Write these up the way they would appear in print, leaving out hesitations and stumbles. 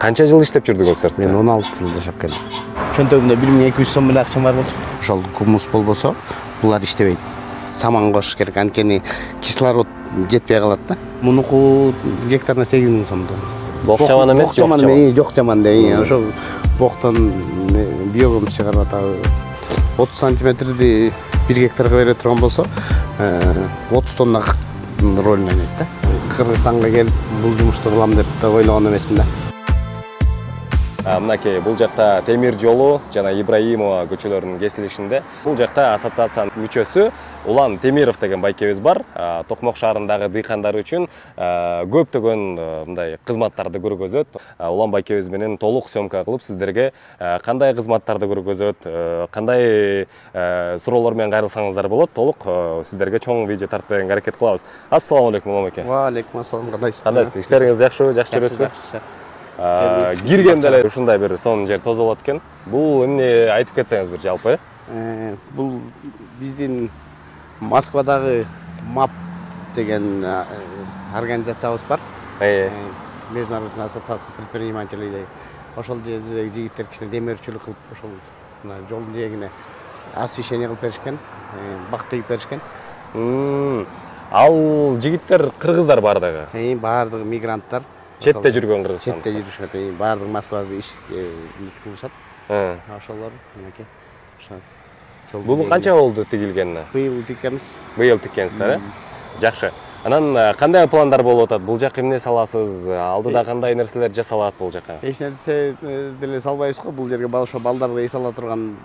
Канча жыл иштеп жүрдүңүз сыртта? Мен 16 жыл жашап келдим. Чөнтөгүмдө 1200 сом менен акчам бар болчу. Ошол гумус болбосо, булар иштебейт. Саман кош керек, анткени кислород жетпей калат да. Мунуку гектарына 8000 сомдон. Бок жаман эмес, жок жаман. Жок жаман деп, ошол боктон биогумус чыгарып атабыз. 30 сантиметрди 1 гектарга бере турган болсо, 30 тонна ролун ойнойт да. Кыргызстанга келип бул жумушту кылам деп да ойлогон эмесмин да. Мынакей, бул жакта Темир жолу жана Ибраимова көчөлөрүнүн кесилишинде. Бул жакта ассоциациянын мүчөсү Улан Темиров деген байкебиз бар. Токмок шаарындагы дыйкандар үчүн көптөгөн мындай кызматтарды көргөзөт. Улан байкебиз менен толук съемка кылып сиздерге кандай кызматтарды көргөзөт, кандай суроолор менен кайрылсаңыздар болот, толук сиздерге чоң видео тартып берүүгө аракет кылабыз. Ассаламу алейкум, Улан байке. Ва алейкум ассалам, кандайсыз? Кандайсыз? Иштериңиз жакшыбы? Жакшы жүрөсүзбү? Киргенде эле ушундай бир сонун жер тозолот экен. Бул эмне айтып кетсеңиз бир жалпы? Бул биздин Москвадагы МАП деген организациябыз бар. Международный ассоциация предпринимателей. Ошол жердеги жигиттер кичине демөөрчүлүк кылып, ошол жолдун жээгине освещение кылып беришкен, бак тегип беришкен. Ал жигиттер кыргыздар бардыгы? Бардыгы мигранттар. Четте жүргөн Кыргызстан. Четте жүрүшөт, бардыгы Москвада иш кылышат. Ошолор мынакей. Бул канча болду тигилгенине? Быйыл тиккенбиз. Быйыл тиккенсиздер, Жакшы. Анан кандай пландар болуп атат? Бул жака эмне саласыз? Алдыда кандай нерселер жасалат бул жака? Эч нерсе деле салбайбыз го. Бул жерге ошо балдарды эс ала турган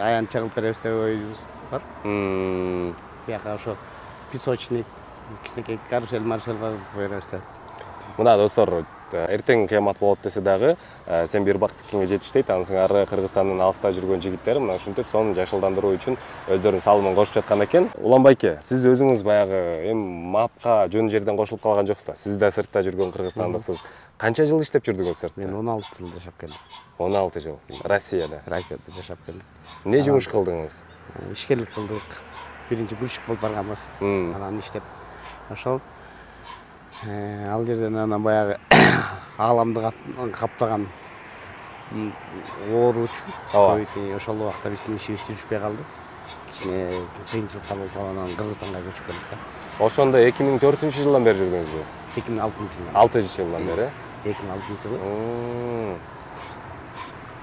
аянт чыгып беребиз деп оюбуз бар. Бияка ошо песочник, кичинекей карусель беребиз деп. Мына достор, эртең кыямат болот десе дагы, сен бир бак тиккенге жетиштейт, андан ары Кыргызстандын алыста жүргөн жигиттер мына ушинтип сонун жашылдандыруу үчүн өздөрүнүн салымын кошуп жаткан экен. Улан байке, сиз өзүңүз баягы МАПка жөн жерден кошулуп калган жоксуз. Сиз да сыртта жүргөн кыргызстандыксыз. Канча жыл иштеп жүрдүңүз сыртта? Мен 16 жыл жашап келдим. 16 жыл. Россияда. Россияда жашап келдим. Эмне жумуш кылдыңыз? Ишкерлик кылдык. Биринчи грузчик болуп барганбыз. Анан иштеп ошол ал жерден анан баягы ааламды каптаган ооручу көбөйдү. Ошол убакта биздин ишибиз жүрүшпөй калды. Кичине кыйынчылыкка болуп калгандан Кыргызстанга көчүп келдик да. Ошондо 2004-жылдан бери жүрдүңүзбү? 2006-жылдан. 6-жылдан бери? 2006-жылы.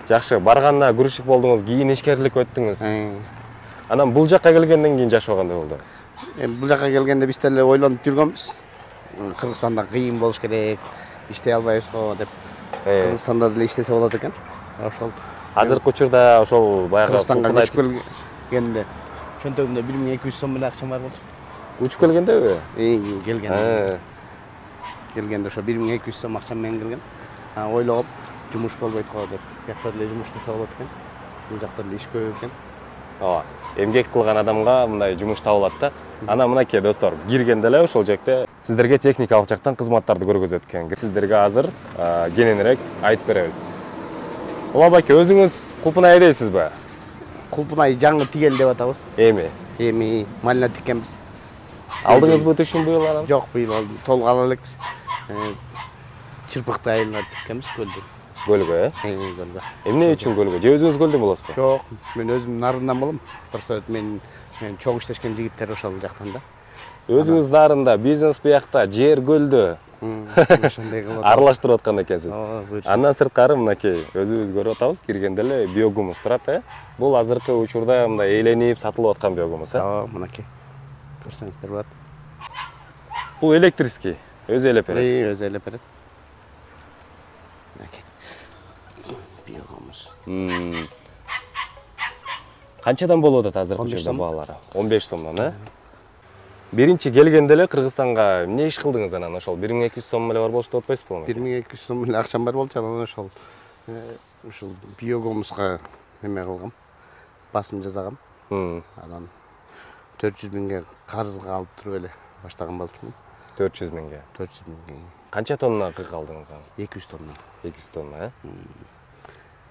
Жакшы, барганда грузчик болдуңуз, кийин ишкерлик өттүңүз. Анан бул жакка келгенден кийин жашоо кандай болду? Бул жакка келгенде биз деле ойлонуп жүргөнбүз. Кыргызстанда кыйын болуш керек, иштей албайбыз го деп. Кыргызстанда деле иштесе болот экен. Ошол азыркы учурда ошол баягы Кыргызстанга көчүп келгенде чөнтөгүмдө 1200 сом менен акчам бар болчу. Учуп келгендеби? Келгенде. Келгенде ошо 1200 сом акчам менен келген. Ойлогом, жумуш болбойт го деп. Бияқта деле жумуш кылса болот экен. Бул жакта деле иш көп экен. Эмгек кылган адамга мындай жумуш табылат да. Ана мынакей достор, киргенде эле ошол жакта сиздерге техникалык жактан кызматтарды көргөзөт экен. Сиздерге азыр кененирээк айтып беребиз. Улан байке, өзүңүз кулпунай айдайсызбы? Кулпунай жаңы тигел деп атабыз. Эми малина тиккенбиз. Алдыңызбы түшүн быйыл анан? Жок, быйыл толук ала элекпиз. Чырпыкты айылына тиккенбиз көлдө. Көлгө, Көлгө. Эмне үчүн көлгө? Же өзүңүз көлдөн болосузбу? Жок, мен өзүм нарындан болом. Просто мен чоң иштешкен жигиттер ошол жактан да. Өзүңүз нарында, бизнес биякта, жер көлдө. Ошондой кылып Аралаштырып аткан экенсиз. Андан сырткары мынакей өзүбүз көрүп атабыз, киргенде эле биогумус турат, Бул азыркы учурда мындай эйленип сатылып аткан биогумус, Мынакей. Көрсөңүздөр болот. Бул электрический, өзү элеп берет. Өзү элеп берет. Мынакей. Биогумус. Канчадан болуп атат азыркы учурда баалары? 15 сомдон, Биринчи келгенде эле Кыргызстанга эмне иш кылдыңыз анан? Ошол 1200 сом эле бар болчу деп атпайсызбы? 1200 сом эле акчам бар болчу, анан ошол биогумуска неме кылгам. Басым жасагам. Анан 400 миңге карызга алып туруп эле баштаган болчумун. 400 миңге. 400 миңге. Канча тонна кык алдыңыз анан? 200 тонна. 200 тонна,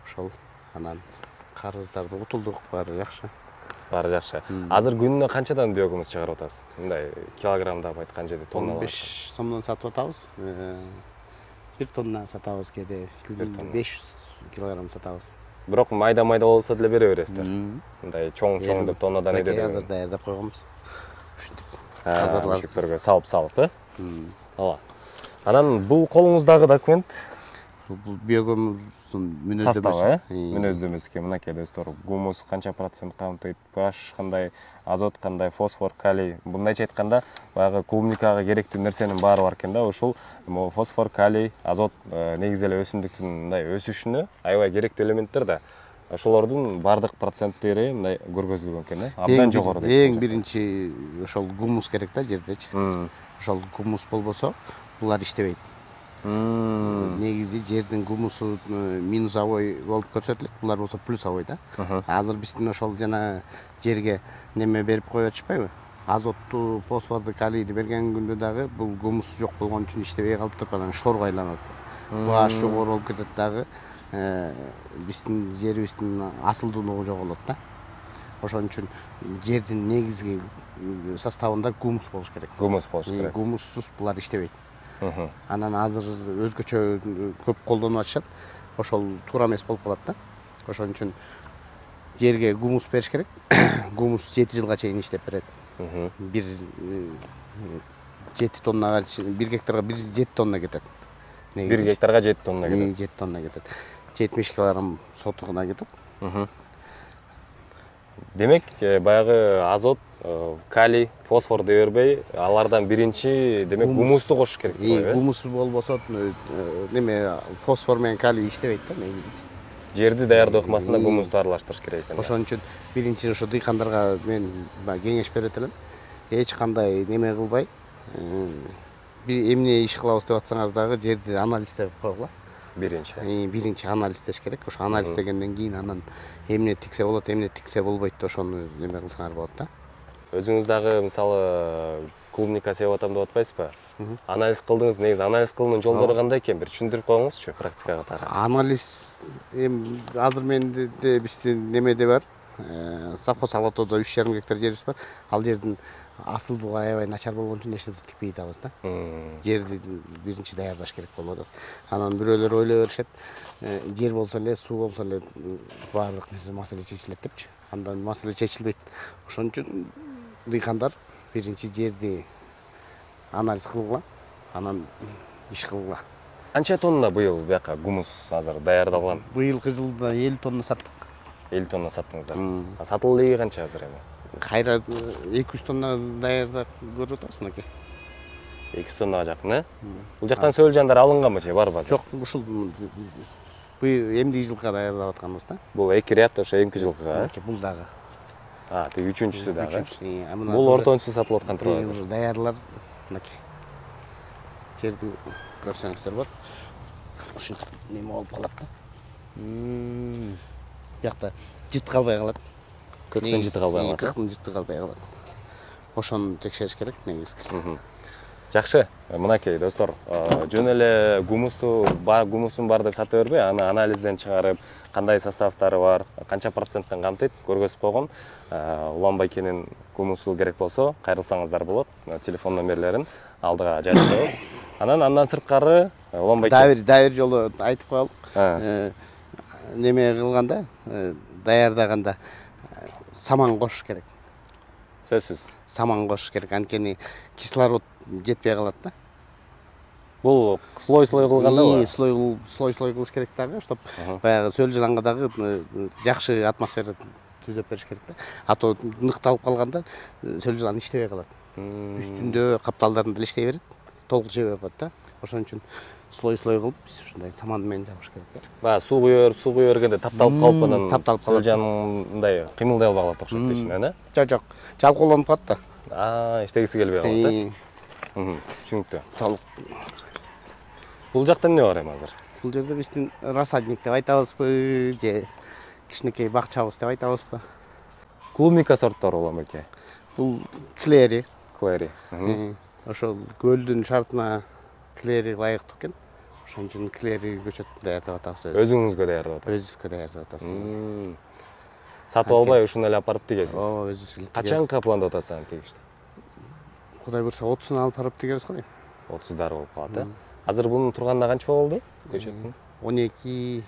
Ошол анан карыздарды утулдук, баары жакшы. Баары жакшы. Азыр күнүнө канчадан биогумус чыгарып атасыз? Мындай килограммдап айткан жерде тонналар. 15 сомдон сатып атабыз. 1 тонна сатабыз, кээде 500 килограмм сатабыз. Бирок майда болсо деле бере бересиздер. Мындай чоң деп тоннадан эдеп. Азыр даярдап койгонбуз. Ушинтип мүшүктөргө салып, Ооба. Анан бул колуңуздагы документ Бул биогумустун мүнөздөмөсү. Мүнөздөмөсү мынакей достор. Гумус канча процент камтыйт, pH кандай, азот кандай, фосфор, калий. Мындайча айтканда, баягы клубникага керектүү нерсенин баары бар экен да. Ушул фосфор, калий, азот негизи эле өсүмдүктүн мындай өсүшүнө аябай керектүү элементтер да. Ошолордун бардык проценттери мындай көргөзүлгөн экен, абдан жогору. Эң биринчи ошол гумус керек да жердечи. Ошол гумус болбосо булар иштебейт. Негизи жердин гумусу минусовой болуп көрсөтүлөт, булар болсо плюсовой да. Азыр биздин ошол жана жерге неме берип коюп атышпайбы? Азотту, фосфорду, калийди берген күндө дагы бул гумус жок болгон үчүн иштебей калып туруп анан шорго айланат. pH жогору болуп кетет дагы. Биздин жерибиздин асылдуулугу жоголот да. Ошон үчүн жердин негизги составында гумус болуш керек. Гумуссуз булар иштебейт. Анан азыр өзгөчө көп колдонуп атышат. Ошол туура эмес болуп калат да. Ошон үчүн жерге гумус бериш керек. Гумус 7 жылга чейин иштеп берет. 7 тоннага 1 гектарга 7 тонна кетет. 1 гектарга 7 тонна кетет. 7 тонна кетет. 70 килограмм сотугуна кетет. Демек, баягы азот, калий, фосфор деп бербей, алардан биринчи демек гумусту кошуш керек дейби. Гумус болбосо неме фосфор менен калий иштебейт да негизи. Жерди даярдоо ыкмасында гумусту аралаштырыш керек экен. Ошон үчүн биринчи ошо дыйкандарга мен кеңеш берет элем. Эч кандай неме кылбай, бир эмне иш кылабыз деп атсаңар дагы жерди анализдеп койгула. Биринчи анализдеш керек. Ошо анализдегенден кийин анан эмне тиксе болот, эмне тиксе болбойт, ошону неме кылсаңар болот да. Өзүңүз дагы мисалы клубника себеп атам деп атпайсызбы? Анализ кылдыңыз, негизи анализ кылуунун жолдору кандай экен? Бир түшүндүрүп коюңузчу практикага тарап. Анализ азыр менде биздин немеде бар. Совхоз Алатоодо 3,5 гектар жерибиз бар. Ал жердин асылдуулугу аябай начар болгон үчүн эч нерсе тикпей атабыз да. Жерди биринчи даярдаш керек болуп атат. Анан бирөөлөр ойлой беришет, жер болсо эле, суу болсо эле баардык нерсе маселе чечилет депчи. Андан маселе чечилбейт. Ошон үчүн дыйкандар биринчи жерди анализ кылгыла, анан иш кылгыла. Канча тонна быйыл бияка гумус азыр даярдалган? Быйылкы жылда 50 тонна саттык. 50 тонна саттыңыздар. Сатылуу элеги канча азыр эми? Кайра 200 тонна даярдап көрүп атабыз мынакей. 200 тоннага жакын, Бул жактан сөөлжандар алынганбы же, барбы азыр? Жок, ушул быйыл эмдиги жылга даярдап атканбыз да. Бул эки ряд ошо эмки жылкыга, Бул дагы. Тиги үчүнчүсү дагы. Бул Бул ортончусу сатылып аткан турбайбы? Уже даярлар мынакей. Жерди көрсөңүздөр болот. Ушинтип неме болуп калат да. Биякта жыт калбай калат. Көктөн жыты калбай калат. Көктөн жыты калбай калат. Ошону текшериш керек негизгиси. Жакшы, мынакей достор, жөн эле гумустун бар деп сата бербей, аны анализден чыгарып, кандай составтары бар, канча проценттен камтыйт көргөзүп койгон. Улан Байкенин гумусу керек болсо, кайрылсаңыздар болот. Телефон номерлерин алдыга жазып коебуз. Андан сырткары Улан Байкен. Дайыр жолу айтып коелук. Неме кылганда, даярдаганда саман кошуш керек. Сөзсүз. Саман кошуш керек, анткени кислород жетпей калат да. Бул слой-слой кылгандабы? Слой-слой кылыш керек дагы, чтоб баягы сөлжаланга дагы жакшы атмосфера түзөп бериш керек да. А то ныкталып калганда сөлжалан иштебей калат. Үстүндө капталдарында эле иштей берет, толук жебей коет да. Ошон үчүн слой-слой кылып биз ушундай саман менен жабыш керек да. Баягы суу куюп бергенде тапталып калып анан сөлжан мындай кыймылдай албай калат окшойт дейсиң, Жок, жалкоолонуп калат да. Иштегиси келбей калат да. Түшүнүктүү. Толук. Бул жакта эмне бар эми азыр? Бул жерде биздин рассадник деп айтабызбы, же кичинекей бакчабыз деп айтабызбы? Клубника сорттору Улан Байке. Бул клери. Ошол көлдүн шартына клери ылайыктуу экен. Ошон үчүн клери көчөт даярдап атабыз. Өзүңүзгө даярдап атасыз? Өзүбүзгө даярдап атабыз. Сатып албай ушуну эле алып барып тигесиз? Ооба, өзүбүз эле. Качанга пландап атасыз аны тигишти? Кудай буйрса 30-ун алып барып тигебиз го дейм. 30 болуп калат, Азыр бунун турганына канча болду көчөттүн? 17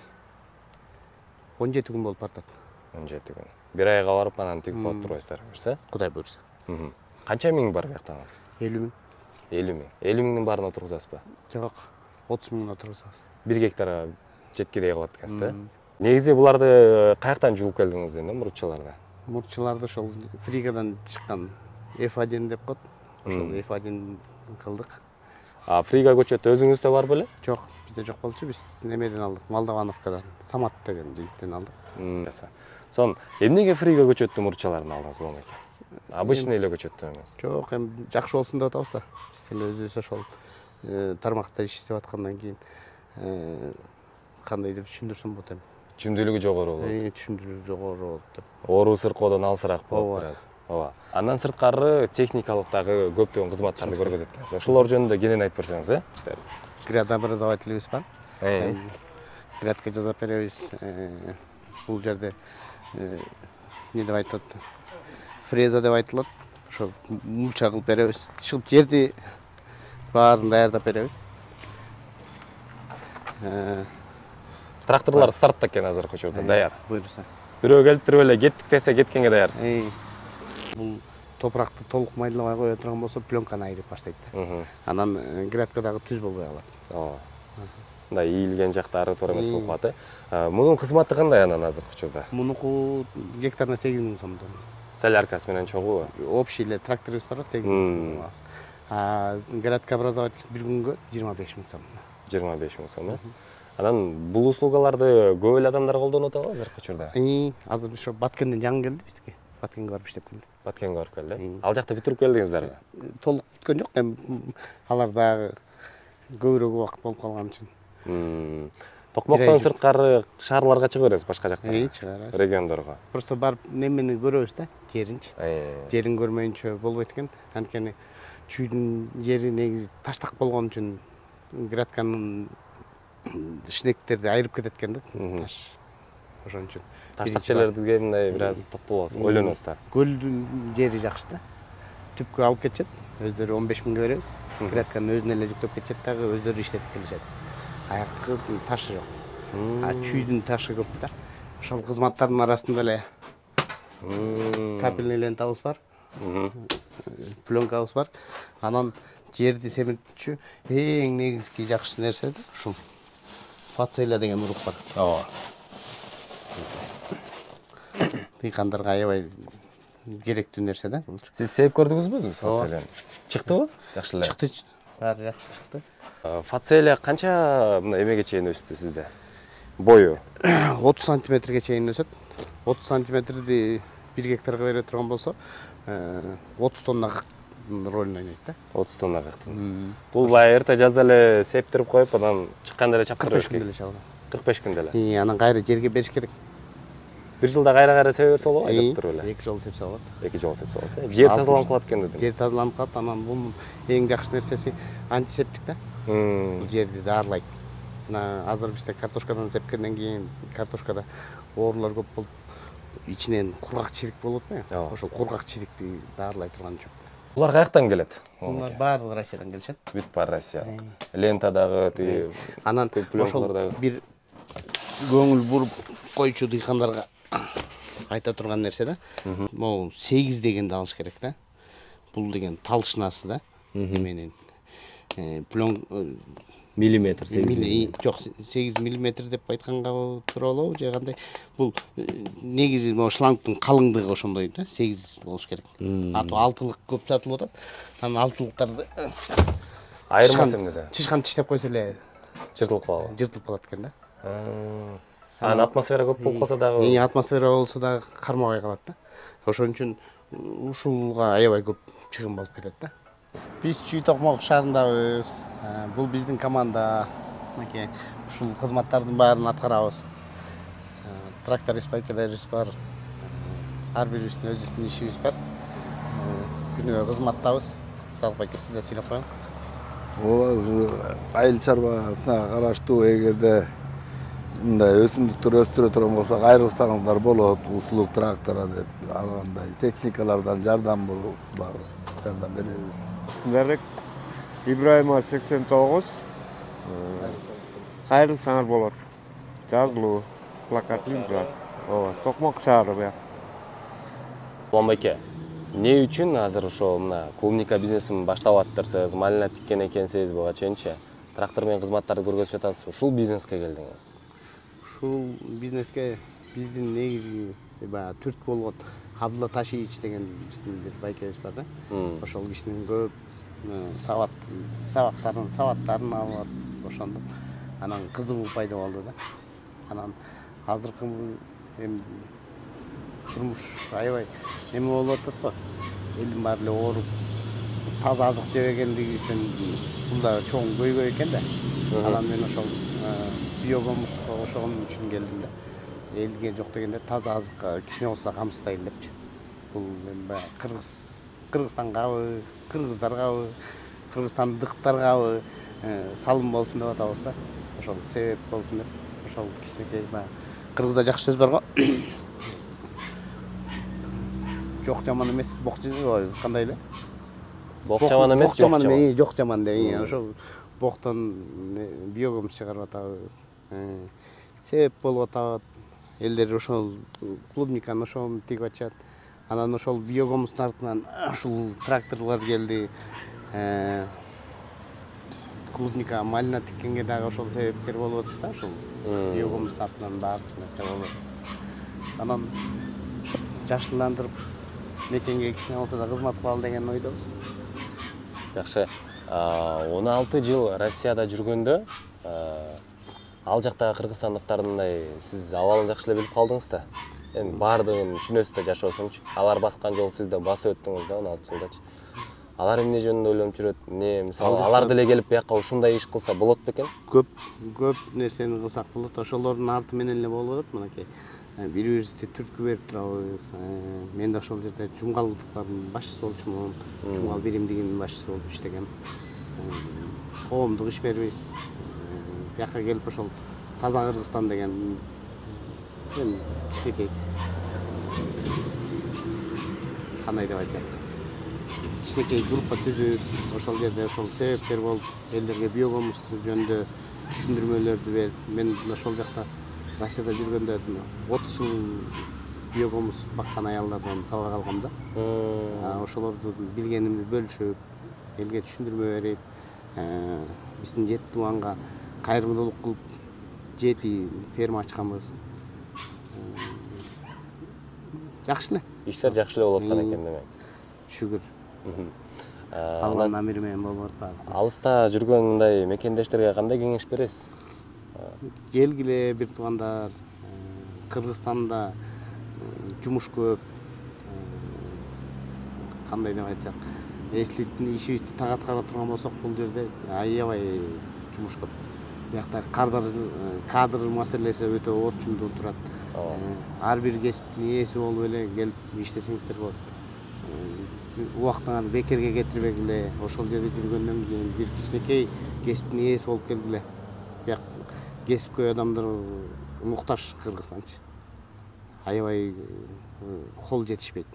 күн болуп бартат. 17 күн. Бир айга барып анан тигип коюп турбайсыздар, берсе? Кудай буйрса. Канча миң бар бияктан? 50 миң. 50 миң. 50 миңдин баарын отургузасызбы? Жок, 30 миң отургузабыз. 1 гектарга жеткирей кылат экенсиз да? Негизи буларды каяктан жуулуп келдиңиз эми мурутчаларды? Мурутчаларды ошол Фригадан чыккан F1 деп коет. Ошол F1 кылдык. А Фрига көчөтү өзүңүздө бар беле? Жок, бизде жок болчу. Биз немеден алдык, Молдовановкадан, Самат деген жигиттен алдык. Сон эмнеге Фрига көчөттү мурутчаларын алдыңыз болмойт? Обычный эле көчөттү эмес. Жок, эми жакшы болсун деп атабыз да. Биз деле өзүбүз ошол тармакта иштеп аткандан кийин кандай деп түшүндүрсөм болот эми. Түшүмдүүлүгү жогору болот. Түшүмдүүлүгү жогору болот деп. Оору сыркоодон алысыраак болот бираз. Ооба. Андан сырткары техникалык дагы көптөгөн кызматтарды көргөзөт экенсиз. Ошолор жөнүндө кенен айтып берсеңиз, Градообразовательбиз бар. Градка жасап беребиз. Бул жерде эмне деп айтат? Фреза деп айтылат. Ошо мульча кылып беребиз. Чыгып жерди баарын даярдап беребиз. Тракторлор стартта экен азыр көчөдө даяр. Буйрса. Бирөө келип туруп эле кеттик десе кеткенге даярсыз. Бул топуракты толук майдалабай кое турган болсо пленканы айырып баштайт да. Анан градка дагы түз болбой калат. Ооба. Мындай ийилген жактары туура эмес болуп калат. Мунун кызматы кандай анан азыр көчөдө? Мунуку гектарына 8 миң сомдон. Соляркасы менен чогуу? Общий эле тракторубуз бар, 8 миң сом алабыз. Градка образователь бир күнгө 25 миң сом. 25 миң сом. Анан бул услугаларды көп эле адамдар колдонуп атабы азыр көчөрдө? Азыр ошо Баткенден жаңы келди биздики. Баткенге барып иштеп келди. Баткенге барып келди. Ал жакта бүтүрүп келдиңиздерби? Толук бүткөн жок, эми алар дагы көбүрөөк убакыт болуп калган үчүн. Токмоктон сырткары шаарларга чыга бересиз башка жакка? Чыгарабыз. Региондорго. Просто барып немени көрөбүз да, жеринчи. Жерин көрмөйүнчө болбойт экен. Анткени чүйдүн жери негизи таштак болгон үчүн градканын шнектерди айырып кетет экен да. Таш. Ошон үчүн. Таштак жерлерге мындай бир аз токтолосуз, ойлоносуздар. Көлдүн жери жакшы да. Түпкө алып кетишет. Өздөрү 15 миңге беребиз. Градканы өзүнө эле жүктөп кетишет дагы өздөрү иштетип келишет. Аяктыкы ташы жок. Чүйдүн ташы көп да. Ошол кызматтардын арасында эле капельный лентабыз бар. Пленкабыз бар. Анан жерди семиртүүчү эң негизги жакшы нерсе да ушул фацеля деген урук бар. Ооба. Дыйкандарга аябай керектүү нерсе да бул. Сиз сеп көрдүңүзбү өзүңүз фацелияны? Чыктыбы? Жакшы эле. Чыкты. Баары жакшы чыкты. Фацелия канча мына эмеге чейин өстү сизде? Бою 30 сантиметрге чейин өсөт. 30 сантиметрди 1 гектарга бере турган болсо 30 тонна ролун ойнойт да. 30 тонна кыктын. Бул баягы эрте жазда эле септирип коюп, анан чыкканда эле чаптырып 45 күндө эле чабылат. 45 күндө эле. Анан кайра жерге бериш керек. Бир жылда кайра себе берсе болобу? Айтып туруп эле. 2 жолу сепсе болот. 2 жолу сепсе болот. Жер тазаланып калат экен дедим. Жер тазаланып калат, анан бунун эң жакшы нерсеси антисептик да. Бул жерди даарылайт. Мына азыр бизде картошкадан сепкенден кийин картошкада оорулар көп болуп, ичинен кургак чирик болот го. Ошол кургак чирикти даарылай турган жок. Булар каяктан келет? Булар баары Россиядан келишет. Бүт бар Россия. Лентадагы тиги анан ошол бир көңүл буруп койчу дыйкандарга айта турган нерсе да. Могу 8 дегенди алыш керек да. Бул деген талшнасы да. Эменин миллиметр 8 жок 8 миллиметр деп айтканга туура болобу же кандай? Бул негизи могу шлангдын калыңдыгы ошондой да, 8 болуш керек. Аты 6лык көп сатылып атат. Анан 6лыктарды айырмасы эмнеде? Чычкан тиштеп койсо эле жыртылып калабы? Жыртылып калат экен да. Анан атмосфера көп болуп калса дагы атмосфера болсо дагы кармабай калат да. Ошон үчүн ушулга аябай көп чыгым болуп кетет да. Биз Чүй Токмок шаарындабыз. Бул биздин команда. Мынакей ушул кызматтардын баарын аткарабыз. Трактор исполнительдерибиз бар. Ар бирибиздин өзүбүздүн ишибиз бар. Күнүгө кызматтабыз. Салык байке сиз да сүйлөп коюң. Ооба, айыл чарбасына караштуу эгерде мындай өсүмдүктөр өстүрө турган болсок айрылсаңыздар болот. Услуг трактора деп ар кандай техникалардан жардам бар. Жардам беребиз. Исмерек Ибраимова 89, Кайрыл саңар болот. Жазылуу, плакат илип турат. Ооба, Токмок шаары бу. Улан байке, не үчүн азыр ошо мына клубника бизнесин баштап аттырсыз, малина тиккен экенсиз буга чейинчи трактор менен кызматтарды көргөзүп жатасыз. Ушул бизнеске келдиңиз. Ушул бизнеске биздин негизги баягы түрткү болгон Абдулла Ташиевич деген биздин бир байкебиз бар да. Ошол кишинин көп сабаттарын алып ошондо анан кызыгуу пайда болду да. Анан азыркы эми турмуш аябай эме болуп атат го. Элдин баары эле ооруп, таза азык жебегендигибизден бул да чоң көйгөй экен да. Анан мен ошол биогомуска ошон үчүн келдим да. Элге жок дегенде таза азыкка кичине болсо камсыздайлы депчи. Бул эми баягы Кыргызстангабы, кыргыздаргабы, кыргызстандыктаргабы салым болсун деп атабыз да. Ошол себеп болсун деп. Ошол кичинекей баягы кыргызда жакшы сөз бар го. Жок жаман эмес, кандай эле? Бок жаман эмес, жок жаман деп. Ошол боктон биогомус чыгарып атабыз. Себеп болуп атат. Элдер ошол клубниканы ошол тигип атышат. Анан ошол биогомустун артынан ушул тракторлор келди. Клубника малина тиккенге дагы ошол себепкер болуп атат да, ошол биогомустун артынан баардык нерсе болот. Анан жашылдандырып мекенге кичине болсо да кызмат кылалы деген ойдобуз. Жакшы. 16 жыл Россияда жүргөндө, ал жактагы кыргызстандыктардай сиз абалын жакшы эле билип калдыңыз да. Эми баардыгын түшүнөсүз да жашоосунчу. Алар баскан жол сиз да басып өттүңүз да 16 жылдачы. Алар эмне жөнүндө ойлонуп жүрөт? Эмне, мисалы, алар деле келип бияка ушундай иш кылса болот бекен? Көп нерсени кылсак болот. Ошолордун арты менен эле болуп атат мынакей. Бири-бирибизге түрткү берип турабыз. Мен да ошол жерде жумгалдыктардын башчысы болчумун. Жумгал биримдигинин башчысы болуп иштегем. Коомдук ишмербиз. Бияка келип ошол Таза Кыргызстан деген мен кичинекей кандай деп айтсак, кичинекей группа түзүп, ошол жерде ошол себепкер болуп, элдерге биогомус жөнүндө түшүндүрмөлөрдү берип, мен ошол жакта Россияда жүргөндө 30 жыл биогомус баккан аялдардан сабак алгам да. Ошолорду билгенимди бөлүшүп, элге түшүндүрмө берип, биздин 7 тубанга кайрымдуулук кылып 7 ферма ачканбыз. Жакшы эле. Иштер жакшы эле болуп аткан экен демек. Шүгүр. Алланын амири менен болуп атат. Алыста жүргөн мындай мекендештерге кандай кеңеш бересиз? Келгиле бир туугандар, Кыргызстанда жумуш көп. Кандай деп айтсак, эсли ишибизди так аткара турган болсок, бул жерде аябай жумуш көп. Биякта кадр маселеси өтө орчундуу турат. Ар бир кесиптин ээси болуп эле келип иштесеңиздер болот. Убактыңарды бекерге кетирбегиле, ошол жерде жүргөндөн кийин бир кичинекей кесиптин ээси болуп келгиле. Бияк кесипкөй адамдар муктаж Кыргызстанчы. Аябай кол жетишпейт.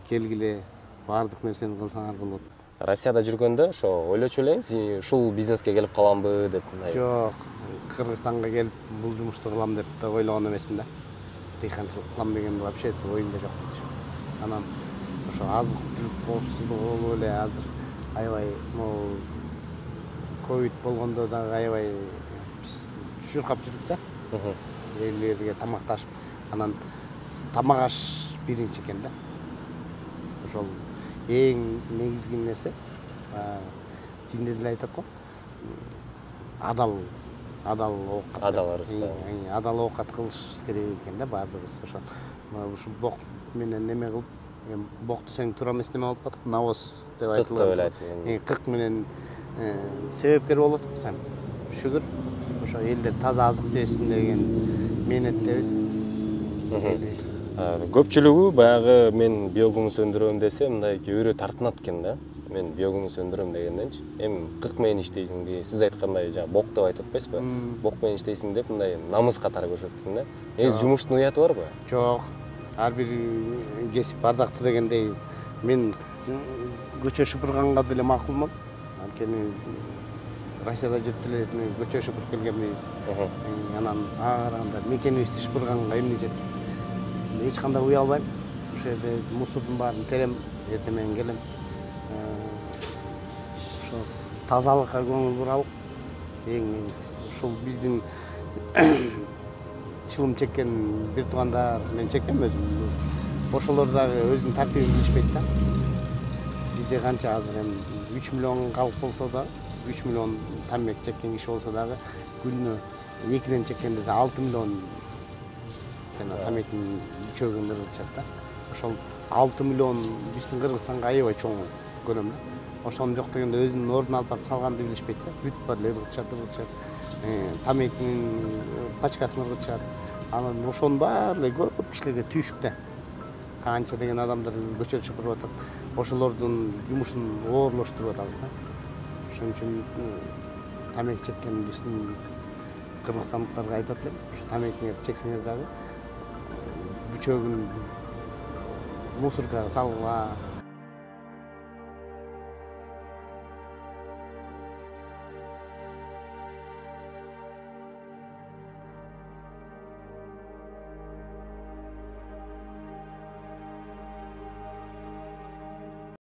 Келгиле, баардык нерсени кылсаңар болот. Россияда жүргөндө ошо ойлочу элеңиз, ушул бизнеске келип каламбы деп мындай. Жок, Кыргызстанга келип бул жумушту кылам деп да ойлогон эмесмин да. Дыйканчылык кылам деген вообще оюмда жок болчу. Анан ошо азык-түлүк коопсуздугу болуп эле азыр аябай могу ковид болгондо дагы аябай чуркап жүрдүк да. Элдерге тамакташып, анан тамак аш биринчи экен да. Ошол эң негизги нерсе динде деле айтат го. Адал оокат. Адал оокат кылышыбыз керек экен да баардыгыбыз. Ушул бок менен неме кылып, бок десең туура эмес неме болуп калат, навоз деп айтылат. Кырк менен себепкер болуп атпыз. Шүгүр ошо элдер таза азык жешсин деген мээнеттебиз. Көпчүлүгү баягы мен биогумус өндүрөм десе, мындай өрө тартынат экен да. Мен биогумус өндүрөм дегенденчи. Эми 40 менен иштейсиңби, сиз айткандай бок деп айтып атпайсызбы? Бок менен иштейсиң деп мындай намыс катары көрсөтөт экен да. Негизи жумуштун уяты барбы? Жок. Ар бир кесип ардактуу дегендей, мен көчө шыпырганга деле макулмун. Анткени Россияда жүрүп эле көчө шыпырып келгенбиз. Анан ага караганда мекенибизди шыпырганга эмне жетсин. Эч кандай уя албайм. Ошол жерде мусордун баарын терем, эртең менен келем. Ошо тазалыкка көңүл буралып, эң негизгиси. Ушул биздин чылым чеккен бир туугандар, мен чеккем өзүм. Ошолор дагы өзүнүн тартибин билишпейт да. Бизде канча азыр эми 3 миллион калк болсо да, 3 миллион тамак чеккен киши болсо дагы күнүнө 2ден чеккенде 6 миллион жана тамактын үчөгүн ыргытышат да. Ошол 6 миллион биздин Кыргызстанга аябай чоң көлөм да. Ошону жок дегенде өзүнүн ордун алып барып салганды билишпейт да. Бүт бар эле ыргытышат. Тамактын пачкасын ыргытышат. Анан ошонун баары эле көп кишилерге түйшүк да. Канча деген адамдар көчө чыпырып атат. Ошолордун жумушун оорлоштуруп атабыз да. Ошон үчүн тамак чеккен биздин кыргызстандыктарга айтат элем, ошо тамакыңарды чексеңер дагы бүчөгүн мусоркага салгыла,